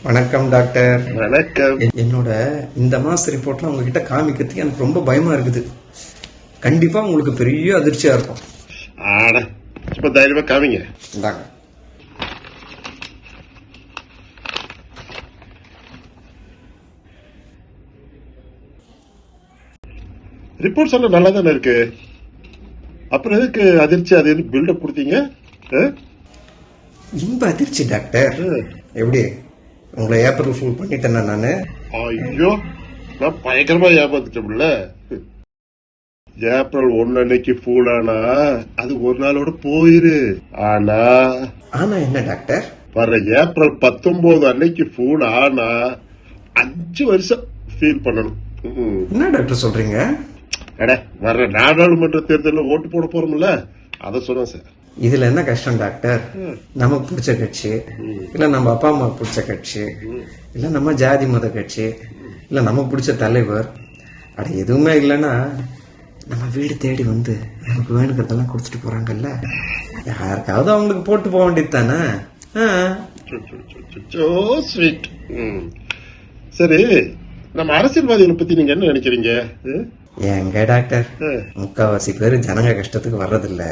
வணக்கம் டாக்டர். வணக்கம். என்னோட இந்த மாச ரிப்போர்ட்லாம் உங்ககிட்ட காமிக்கிறதுக்கு எனக்கு ரொம்ப பயமா இருக்குது. கண்டிப்பா உங்களுக்கு பெரிய அதிர்ச்சியா இருக்கும். ஆட சும்மா தைரியமா காமிங்க. இந்தாங்க. ரிப்போர்ட்ஸ் எல்லாம் நல்லா தானே இருக்கு. அப்புறம் எதுக்கு அதிர்ச்சி அது பில்டப் கொடுத்தீங்க? இன்ப அதிர்ச்சி டாக்டர். எப்படி உங்களை ஏப்ரல் ஃபுல் பண்ணிட்டேன்னா நானு? ஐயோ, நான் பயங்கரமா ஏமாந்துட்டோம்ல. ஏப்ரல் 1 அன்னைக்கு ஃபுல் ஆனா அது ஒரு நாளோட போயிரு. ஆனா என்ன டாக்டர்? வர்ற ஏப்ரல் 19 அன்னைக்கு ஃபுல் ஆனா 5 வருஷம் ஃபீல் பண்ணணும். என்ன டாக்டர் சொல்றீங்க? வர்ற நாடாளுமன்ற தேர்தலில் ஓட்டு போட போறோம்ல, அத சொன்னேன் சார். இதுல என்ன கஷ்டம் டாக்டர்? நமக்கு பிடிச்ச கட்சி, இல்ல நம்ம அப்பா அம்மா பிடிச்ச கட்சி, இல்ல நம்ம ஜாதி மத கட்சி, இல்ல நமக்கு பிடிச்ச தலைவர், அட எதுவுமே இல்லைன்னா நம்ம வீடு தேடி வந்து நமக்கு வேணுங்கிறதெல்லாம் கொடுத்துட்டு போறாங்கல்ல, யாருக்காவது அவங்களுக்கு போட்டு போக வேண்டியது தானே. சரி, நம்ம அரசியல்வாதிகளை பத்தி நீங்க என்ன நினைக்கிறீங்க? எங்க டாக்டர், முக்காவாசி பேரு ஜனங்க கஷ்டத்துக்கு வர்றதில்ல,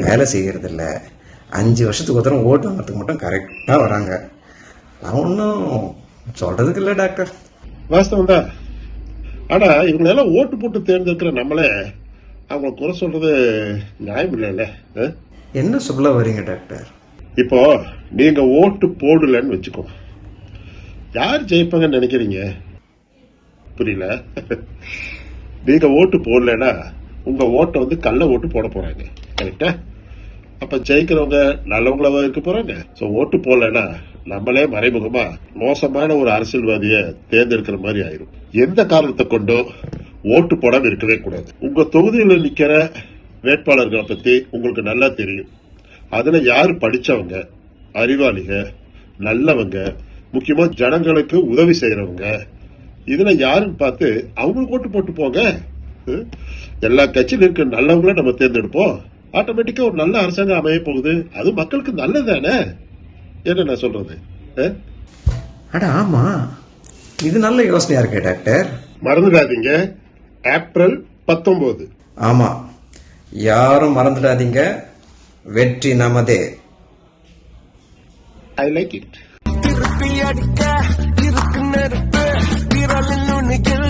வேலை செய்யறது இல்ல. 5 வருஷத்துக்கு ஒருத்தரம் ஓட்டு வாங்கறதுக்கு மட்டும் கரெக்டா வராங்க. நான் ஒன்னும் சொல்றதுக்கு இல்ல டாக்டர். வாஸ்தவம் தான். ஆனா இவங்களெல்லாம் ஓட்டு போட்டு தேர்ந்தெடுக்கிற நம்மளே அவங்க குறை சொல்றது நியாயம் இல்லைல்ல. என்ன சொல்ல வரீங்க டாக்டர்? இப்போ நீங்க ஓட்டு போடலன்னு வச்சுக்கோ, யார் ஜெயிப்பாங்கன்னு நினைக்கிறீங்க? புரியல. நீங்க ஓட்டு போடலன்னா உங்க ஓட்டை வந்து கள்ள ஓட்டு போட போறாங்க, கரெக்டா? அப்ப ஜெயிக்கிறவங்க நல்லவங்களாவா இருக்க போறாங்க. சோ ஓட்டு போடலன்னா நம்மளே மறைமுகமா மோசமான ஒரு அரசியல்வாதிய தேர்ந்தெடுக்கிற மாதிரி ஆயிரும். எந்த காரணத்தை கொண்டோ ஓட்டு போடாம இருக்கவே கூடாது. உங்க தொகுதியில் நிக்கிற வேட்பாளர்களை பத்தி உங்களுக்கு நல்லா தெரியும். அதுல யாரு படிச்சவங்க, அறிவாளிக, நல்லவங்க, முக்கியமா ஜனங்களுக்கு உதவி செய்யறவங்க, இதுல யாருன்னு பார்த்து அவங்களுக்கு ஓட்டு போட்டு போங்க. எல்லா கட்சியில இருக்க நல்லவங்கள நம்ம தேர்ந்தெடுப்போம். ஆட்டோமேட்டிக்கா ஒரு நல்ல அரசாங்கம் அமைய போகுது. அது மக்களுக்கு நல்லதானே? என்ன நான் சொல்றது? ஆமா, இது நல்ல யோசனையா இருக்கு டாக்டர். மறந்துடாதீங்க, ஏப்ரல் 19. ஆமா, யாரும் மறந்துடாதீங்க. வெற்றி நமதே. I like it. திருப்பி அடிக்க இருக்கு நெருப்பு விரலில் நுனிகள்